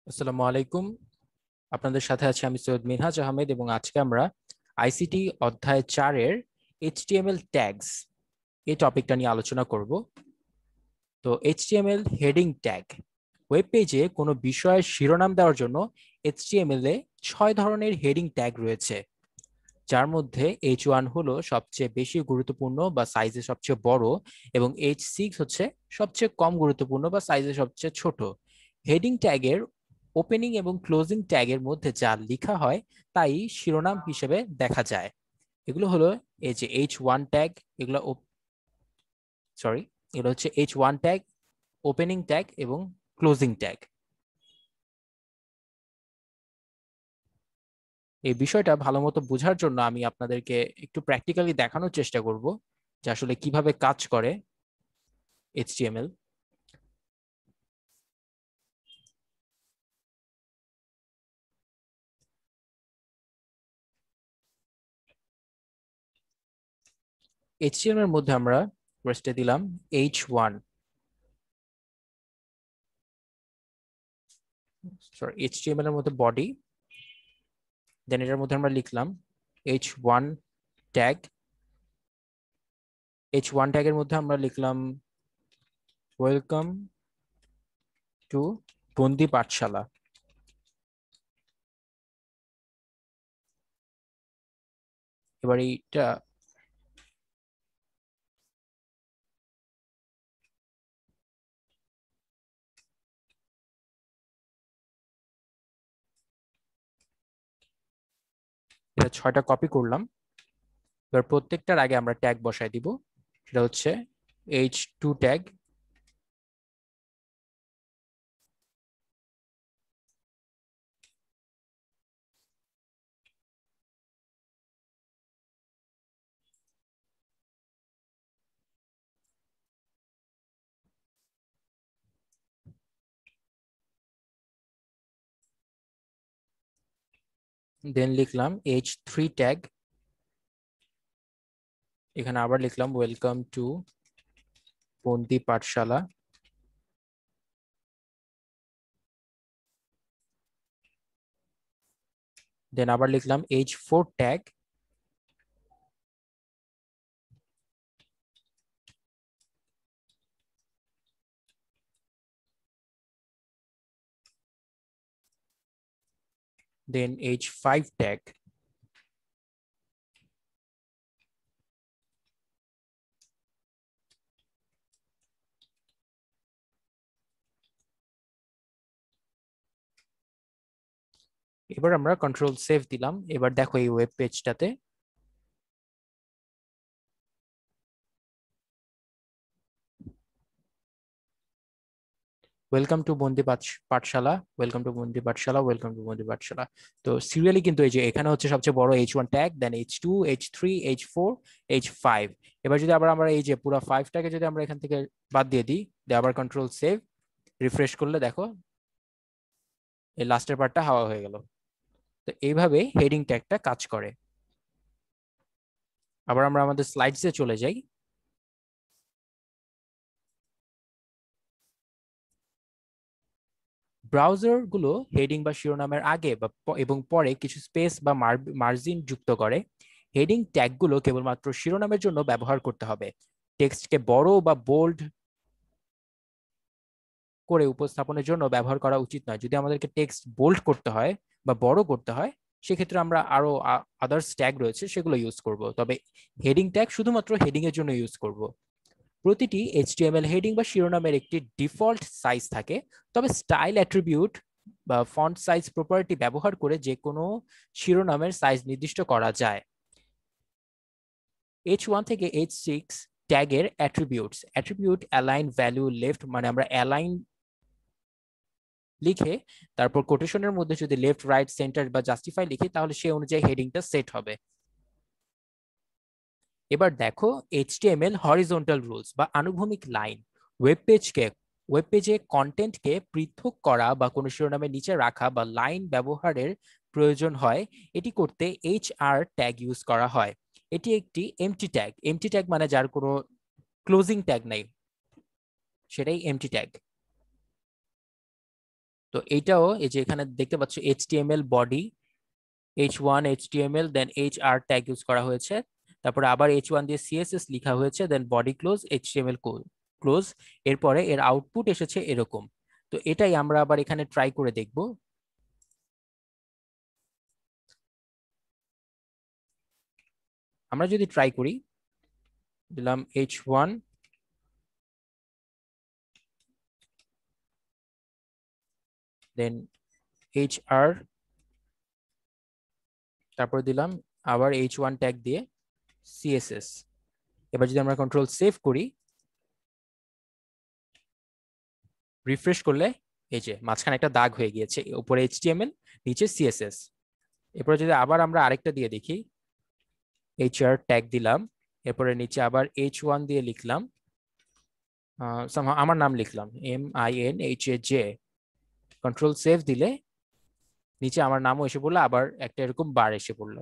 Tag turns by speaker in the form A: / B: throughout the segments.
A: আসসালামু আলাইকুম। আপনাদের সাথে আছি আমি সৈয়দ মিনহাজ আহমেদ এবং আজকে আমরা আইসিটি অধ্যায় 4-এর এইচটিএমএল ট্যাগস এই টপিকটা নিয়ে আলোচনা করব। তো এইচটিএমএল হেডিং ট্যাগ ওয়েব পেজে কোনো বিষয়ের শিরোনাম দেওয়ার জন্য এইচটিএমএল এ 6 ধরনের হেডিং ট্যাগ রয়েছে, যার মধ্যে H1 হলো সবচেয়ে বেশি গুরুত্বপূর্ণ বা সাইজে সবচেয়ে বড় এবং H6 হচ্ছে সবচেয়ে কম গুরুত্বপূর্ণ বা সাইজে সবচেয়ে ছোট। হেডিং ট্যাগের ওপেনিং এবং ক্লোজিং ট্যাগের মধ্যে যা লেখা হয় তাই শিরোনাম হিসেবে দেখা যায়। এগুলো হলো এই যে H1 ট্যাগ, এগুলো সরি এগুলো হচ্ছে H1 ট্যাগ, ওপেনিং ট্যাগ এবং ক্লোজিং ট্যাগ। এই বিষয়টা ভালো মতো বোঝার জন্য আমি আপনাদেরকে একটু প্র্যাকটিক্যালি দেখানোর চেষ্টা করব যে আসলে কিভাবে কাজ করে এইচটিএমএল। এইচটিএমএল এর মধ্যে আমরা ফার্স্টে দিলাম H1, সরি এইচটিএমএল এর মধ্যে বডি, দেন এটার মধ্যে আমরা লিখলাম H1 ট্যাগ। H1 ট্যাগের মধ্যে আমরা লিখলাম ওয়েলকাম টু বন্দি পাঠশালা। এবার এইটা এটা 6টা কপি করলাম। এবার প্রত্যেকটার আগে আমরা ট্যাগ বসায় দিব, সেটা হচ্ছে H2 ট্যাগ। দেন লিখলাম H3 ট্যাগ, এখানে আবার লিখলাম ওয়েলকাম টু বন্দি পাঠশালা। দেন আবার লিখলাম H4 ট্যাগ, দেন H5 ট্যাগ। এবার আমরা কন্ট্রোল সেভ দিলাম। এবার দেখো এই ওয়েব পেজটাতে ওয়েলকাম টু বন্দি পাঠশালা, ওয়েলকাম টু বন্দি পাঠশালা, ওয়েলকাম টু বন্দি পাঠশালা। তো সিরিয়ালি কিন্তু এই যে এখানে হচ্ছে সবচেয়ে বড় H1 ট্যাগ, দেন H2, H3, H4, H5। এবার যদি আবার আমরা এই যে পুরো 5টাকে যদি আমরা এখান থেকে বাদ দিয়ে দিই, দিয়ে আবার কন্ট্রোল সেভ রিফ্রেশ করলে দেখো এই লাস্টের পার্টটা হাওয়া হয়ে গেল। তো এইভাবে হেডিং ট্যাগটা কাজ করে। আবার আমরা আমাদের স্লাইডসে চলে যাই। ব্রাউজার গুলো হেডিং বা শিরোনামের আগে বা এবং পরে কিছু স্পেস বা মার্জিন যুক্ত করে। হেডিং ট্যাগগুলো কেবলমাত্র শিরোনামের জন্য ব্যবহার করতে হবে। টেক্সটকে বড় বা বোল্ড করে উপস্থাপনের জন্য ব্যবহার করা উচিত নয়। যদি আমাদেরকে টেক্সট বোল্ড করতে হয় বা বড় করতে হয়, সেক্ষেত্রে আমরা আরো আদার্স ট্যাগ রয়েছে সেগুলো ইউজ করব, তবে হেডিং ট্যাগ শুধুমাত্র হেডিং এর জন্য ইউজ করব। প্রতিটি এইচটিএমএল হেডিং বা শিরোনামের একটি ডিফল্ট সাইজ থাকে, তবে স্টাইল অ্যাট্রিবিউট বা ফন্ট সাইজ প্রপার্টি ব্যবহার করে যে কোনো শিরোনামের সাইজ নির্দিষ্ট করা যায়। H1 থেকে H6 ট্যাগের attributes, attribute align value left, মানে আমরা অ্যালাইন লিখে তারপর কোটেশনের মধ্যে যদি লেফট রাইট সেন্টার বা জাস্টিফাই লিখি তাহলে সেই অনুযায়ী হেডিংটা সেট হবে। এবার দেখো এইচটিএমএল হরিজন্টাল রুলস বা আনুভূমিক লাইন। ওয়েব পেজে কন্টেন্টকে পৃথক করা বা কোনো শিরোনামের নিচে রাখা বা লাইন ব্যবহারের প্রয়োজন হয়, এটি করতে HR ট্যাগ ইউজ করা হয়। এটি একটি এমটি ট্যাগ। এমটি ট্যাগ মানে যার কোনো ক্লোজিং ট্যাগ নাই, সেটাই এমটি ট্যাগ। তো এইটাও এই যে এখানে দেখতে পাচ্ছ HTML বডি H1 HTML দেন HR ট্যাগ ইউজ করা হয়েছে, তারপরে আবার H1 দিয়ে CSS লেখা হয়েছে, দেন বডি ক্লোজ HTML ক্লোজ, এরপরে এর আউটপুট এসেছে এরকম। তো এটাই আমরা আবার এখানে ট্রাই করে দেখব। আমরা যদি ট্রাই করি, দিলাম H1 দেন HR, তারপর দিলাম আবার H1 ট্যাগ দিয়ে CSS। এবার যদি আমরা কন্ট্রোল সেভ করি, রিফ্রেশ করলে এই যে মাঝখানে একটা দাগ হয়ে গিয়েছে, উপরে HTML নিচে CSS। এরপরে যদি আবার আমরা আরেকটা দিয়ে দেখি, HR ট্যাগ দিলাম, এরপরে নিচে আবার H1 দিয়ে লিখলাম, আমার নাম লিখলাম MINHAJ, কন্ট্রোল সেভ দিলে নিচে আমার নামও এসে পড়লো, আবার একটা এরকম বার এসে পড়লো।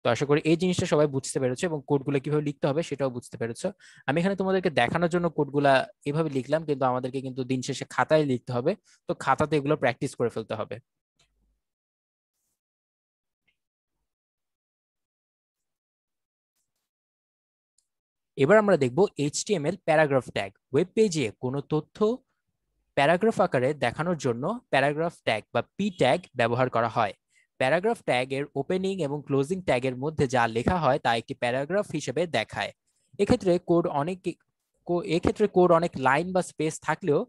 A: তো আশা করি এই জিনিসটা সবাই বুঝতে পেরেছো এবং কোডগুলো কিভাবে লিখতে হবে সেটাও বুঝতে পেরেছো। আমি এখানে তোমাদেরকে দেখানোর জন্য কোডগুলা এভাবে লিখলাম, কিন্তু আমাদেরকে কিন্তু দিন শেষে খাতায় লিখতে হবে, তো খাতাতে এগুলো প্র্যাকটিস করে ফেলতে হবে। এবার আমরা দেখব HTML প্যারাগ্রাফ ট্যাগ। ওয়েব পেজে কোনো তথ্য প্যারাগ্রাফ আকারে দেখানোর জন্য প্যারাগ্রাফ ট্যাগ বা পি ট্যাগ ব্যবহার করা হয়। প্যারাগ্রাফ ট্যাগ এর ওপেনিং এবং ক্লোজিং ট্যাগের মধ্যে যা লেখা হয় তা একটি প্যারাগ্রাফ হিসেবে দেখায়। এক্ষেত্রে কোড অনেক লাইন বা স্পেস থাকলেও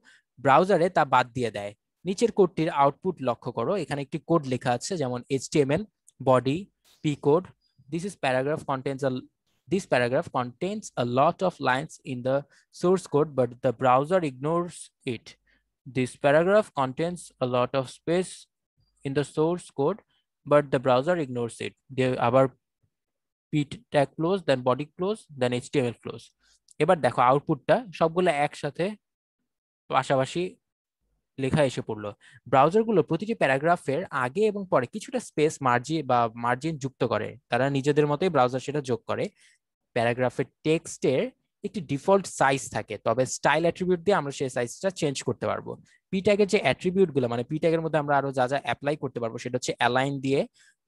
A: ব্রাউজারে তা বাদ দিয়ে দেয়। নিচের কোডটির আউটপুট লক্ষ্য করো, এখানে একটি কোড লেখা আছে, যেমন HTML body p code, this is paragraph contains a this paragraph contains a lot of lines in the source code but the browser ignores it. This paragraph contains a lot of space in the source code, but the browser ignores it. They আবার p tag close, then body close, then HTML close. এবার দেখো আউটপুটটা সবগুলো একসাথে পাশাপাশি লেখা এসে পড়লো। ব্রাউজারগুলো প্রতিটি প্যারাগ্রাফের আগে এবং পরে কিছুটা স্পেস মার্জিন যুক্ত করে, তারা নিজেদের মতোই ব্রাউজার সেটা যোগ করে। প্যারাগ্রাফের টেক্সটের একটি ডিফল্ট সাইজ থাকে, তবে স্টাইল অ্যাট্রিবিউট দিয়ে আমরা সেই সাইজটা চেঞ্জ করতে পারবো। পি ট্যাগের যে অ্যাট্রিবিউট গুলো, মানে পি ট্যাগের মধ্যে আমরা আরো যা যা অ্যাপ্লাই করতে পারবো সেটা হচ্ছে অ্যালাইন দিয়ে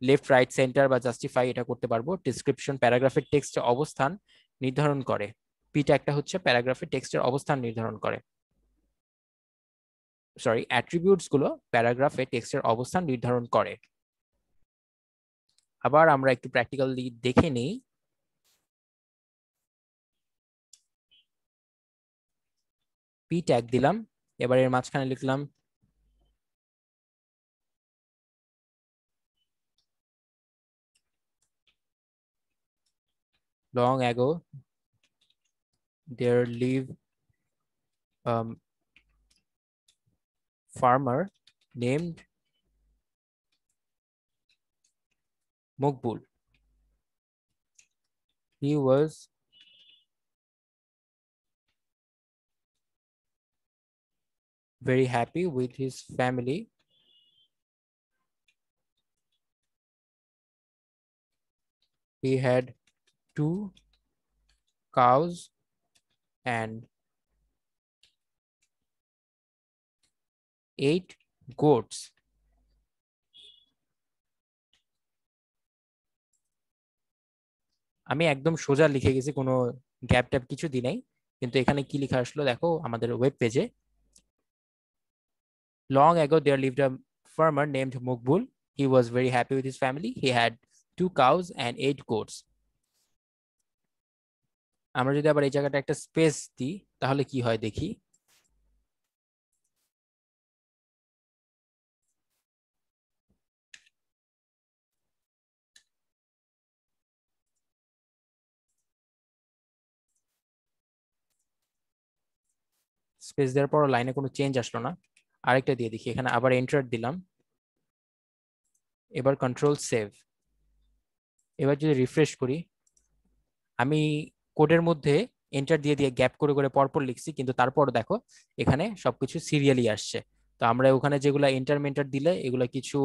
A: লেফট রাইট সেন্টার বা জাস্টিফাই এটা করতে পারবো। ডিসক্রিপশন প্যারাগ্রাফের টেক্সটের অবস্থান নির্ধারণ করে। পি ট্যাগটা হচ্ছে প্যারাগ্রাফের টেক্সটের অবস্থান নির্ধারণ করে, সরি অ্যাট্রিবিউটস গুলো প্যারাগ্রাফে টেক্সটের অবস্থান নির্ধারণ করে। আবার আমরা একটু প্র্যাকটিক্যালি দেখে নিই। পি ট্যাগ দিলাম, এবার এর মাঝখানে লিখলাম long ago there lived a farmer named Mukbul. He was very happy with his family. He had 2 cows and 8 goats. আমি একদম সোজা লিখে গেছি, কোনো গ্যাপ ট্যাপ কিছু দিই নাই, কিন্তু এখানে কি লেখা আসলো দেখো আমাদের ওয়েব পেজে। Long ago there lived a farmer named Mukbul. He was very happy with his family. He had 2 cows and 8 goats. আমরা যদি আবার এই জায়গাটা একটা স্পেস দিই তাহলে কি হয় দেখি। স্পেস দেওয়ার পর লাইনে কোনো চেঞ্জ আসলো না। আরেকটা দিয়ে দেখি, এখানে আবার এন্টার দিলাম, এবার কন্ট্রোল সেভ। এবার যদি রিফ্রেশ করি, আমি কোডের মধ্যে এন্টার দিয়ে দিয়ে গ্যাপ করে করে পরপর লিখছি, কিন্তু তারপর দেখো এখানে সবকিছু সিরিয়ালি আসছে। তো আমরা ওখানে যেগুলো এন্টার মেন্টার দিলে এগুলো কিছু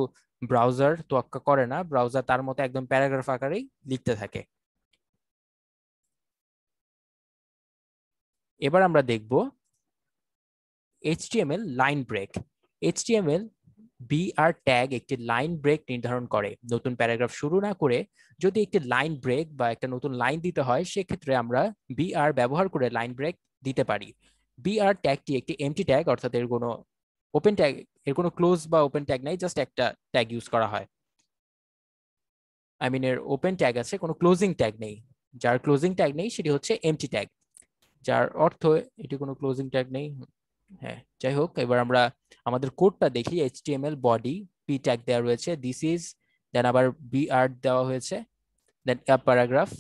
A: ব্রাউজার তোয়াক্কা করে না, ব্রাউজার তার মতো একদম প্যারাগ্রাফ আকারেই লিখতে থাকে। এবার আমরা দেখব HTML line break. HTML BR tag একটি লাইন ব্রেক নির্ধারণ করে। নতুন প্যারাগ্রাফ শুরু না করে যদি একটি লাইন ব্রেক বা একটা নতুন লাইন দিতে হয়, সেক্ষেত্রে আমরা বিআর ব্যবহার করে লাইন ব্রেক দিতে পারি। বিআর ট্যাগটি একটি এমটি ট্যাগ, অর্থাৎ এর কোনো ওপেন ট্যাগ, এর কোনো ক্লোজ বা ওপেন ট্যাগ নাই, জাস্ট একটা ট্যাগ ইউজ করা হয়। এর ওপেন ট্যাগ আছে, কোনো ক্লোজিং ট্যাগ নেই। যার ক্লোজিং ট্যাগ নেই সেটি হচ্ছে এমটি ট্যাগ, যার অর্থ এটি কোনো ক্লোজিং ট্যাগ নেই। হ্যাঁ, যাই হোক, এবার আমরা আমাদের কোডটা দেখি। এইচটিএমএল বডি পি ট্যাগ দেওয়া রয়েছে, দিস ইজ, দেন আবার বিআর দেওয়া হয়েছে, দেন আ প্যারাগ্রাফ,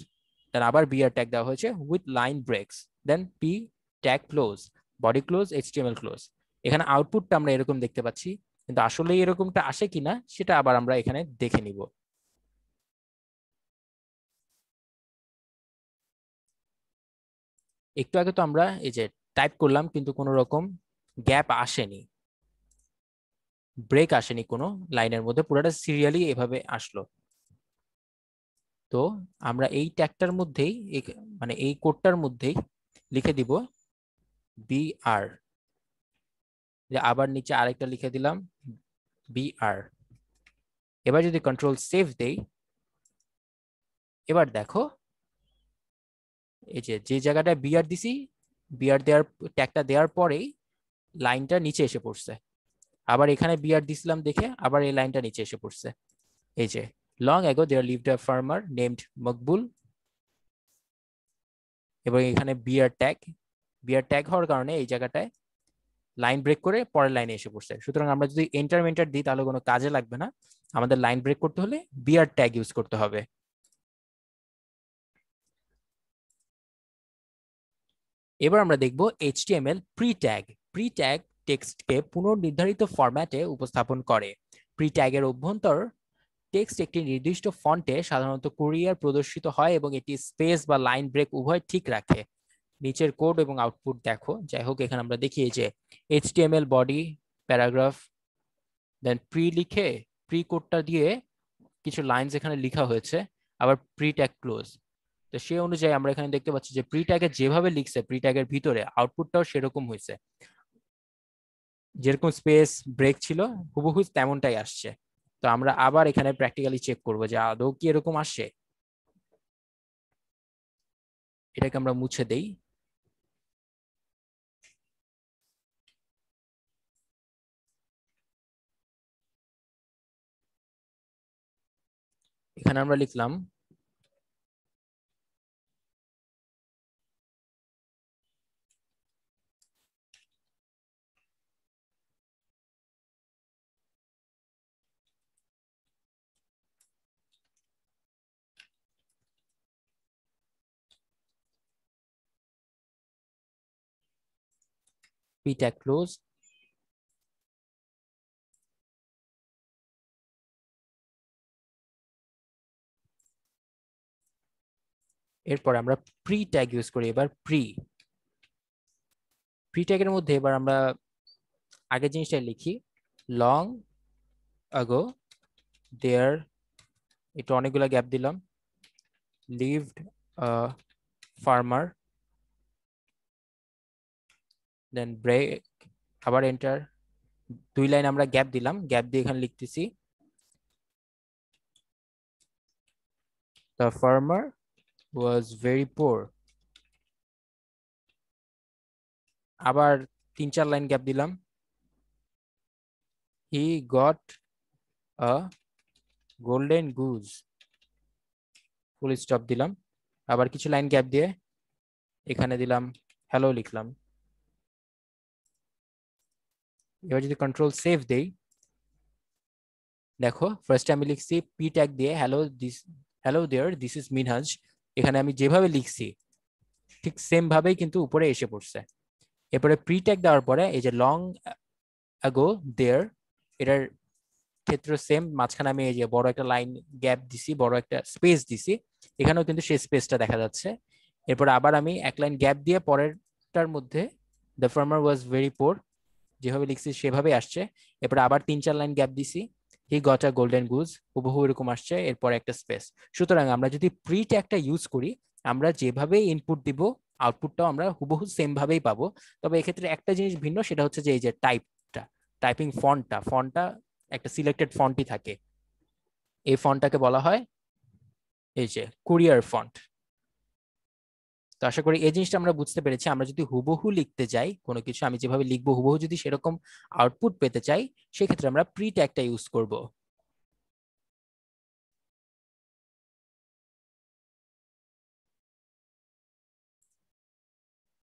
A: দেন আবার বিআর ট্যাগ দেওয়া হয়েছে with line breaks, then P tag close, body close, HTML close. এখানে আউটপুটটা আমরা এরকম দেখতে পাচ্ছি, কিন্তু আসলে এরকমটা আসে কিনা সেটা আবার আমরা এখানে দেখে নিব। একটু আগে তো আমরা এই যে টাইপ করলাম, কিন্তু কোনো রকম গ্যাপ আসেনি, ব্রেক আসেনি কোনো লাইনের মধ্যে, পুরোটা সিরিয়ালি এভাবে আসলো। তো আমরা এই ট্যাগটার মধ্যেই, মানে এই কোডটার মধ্যেই লিখে দিব বিআর, আবার নিচে আরেকটা লিখে দিলাম বিআর। এবার যদি কন্ট্রোল সেভ দেই, এবার দেখো এই যে যে জায়গাটা বিআর দিছি, বিআর দেওয়ার ট্যাগটা দেওয়ার পরেই লাইনটা নিচে এসে পড়ছে। আবার এখানে বিআর দিছিলাম দেখে আবার এই লাইনটা নিচে এসে পড়ছে। এই যে long ago there lived a farmer named Maqbool, এবং এখানে বিআর ট্যাগ হওয়ার কারণে এই জায়গাটায় লাইন ব্রেক করে পরের লাইনে এসে পড়ছে। সুতরাং আমরা যদি এন্টার মেন্টার দিই তাহলে কোনো কাজে লাগবে না, আমাদের লাইন ব্রেক করতে হলে বিআর ট্যাগ ইউজ করতে হবে। এবার আমরা দেখব HTML pre tag. Pre tag টেক্সটকে পুনর্নির্ধারিত ফরম্যাটে উপস্থাপন করে। প্রি ট্যাগের অভ্যন্তর টেক্সট একটি নির্দিষ্ট ফন্টে সাধারণত কুরিয়ার প্রদর্শিত হয় এবং এটি স্পেস বা লাইন ব্রেক উভয় ঠিক রাখে। নিচের কোড এবং আউটপুট দেখো। যাই হোক, এখানে আমরা দেখি যে এইচটিএমএল বডি প্যারাগ্রাফ, দেন প্রি লিখে প্রি কোডটা দিয়ে কিছু লাইনস এখানে লেখা হয়েছে, আবার প্রি ট্যাগ ক্লোজ। তো সেই অনুযায়ী আমরা এখানে দেখতে পাচ্ছি যে প্রি ট্যাগে যেভাবে লিখছে প্রি ট্যাগের ভিতরে আউটপুটটাও সেরকম হয়েছে, যেরকম স্পেস ব্রেক ছিল হুবহু তেমনটাই আসছে। তো আমরা আবার এখানে প্র্যাকটিক্যালি চেক করবো যে আদৌ কি এরকম আসে। এটাকে আমরা মুছে দেই। এখানে আমরা লিখলাম প্রি ট্যাগ ক্লোজ, এরপর আমরা প্রি ট্যাগ ইউজ করি। এবার প্রি ট্যাগের মধ্যে এবার আমরা আগের জিনিসটা লিখি, লং আগো দেয়ার, একটু অনেকগুলো গ্যাপ দিলাম, lived a farmer, then break, আবার এন্টার, 2 লাইন আমরা গ্যাপ দিলাম, গ্যাপ দিয়ে এখানে লিখতেছি the farmer was very poor. আবার 3-4 লাইন গ্যাপ দিলাম, he got a golden goose, full stop দিলাম। আবার কিছু লাইন গ্যাপ দিয়ে এখানে দিলাম হ্যালো লিখলাম। এবার যদি কন্ট্রোল সেভ দেই, দেখো ফার্স্টে আমি লিখছি পি ট্যাগ দিয়ে hello there this is Minhaj, এখানে আমি যেভাবে লিখছি ঠিক সেম ভাবেই কিন্তু উপরে এসে পড়ছে। এরপরে প্রি ট্যাগ দেওয়ার পরে এই যে লং আগো দেয়ার, এটার ক্ষেত্রে সেম, মাঝখানে আমি এই যে বড় একটা লাইন গ্যাপ দিছি, বড় একটা স্পেস দিছি, এখানেও কিন্তু সেই স্পেসটা দেখা যাচ্ছে। এরপর আবার আমি 1 লাইন গ্যাপ দিয়ে পরেরটার মধ্যে দ্য ফার্মার ওয়াজ ভেরি পোর, যেভাবে লিখছি সেভাবে আসছে। এরপর আবার 3-4 লাইন গ্যাপ দিছি, he got a golden goose, হুবহু এরকম আসছে, এরপর একটা স্পেস। সুতরাং আমরা যদি প্রি ট্যাগটা ইউজ করি, আমরা যেভাবে ইনপুট দিব আউটপুটটাও আমরা হুবহু সেম ভাবেই পাবো। তবে এক্ষেত্রে একটা জিনিস ভিন্ন, সেটা হচ্ছে যে এই যে টাইপটা, টাইপিং ফন্টটা একটা সিলেক্টেড ফন্টই থাকে, এই ফন্টটাকে বলা হয় এই যে কুরিয়ার ফন্ট। তো আশা করি এই জিনিসটা আমরা বুঝতে পেরেছি। আমরা যদি হুবহু লিখতে যাই কোনো কিছু, আমি যেভাবে লিখবো হুবহু যদি সেরকম আউটপুট পেতে চাই, সেক্ষেত্রে আমরা প্রি ট্যাগটা ইউজ করব।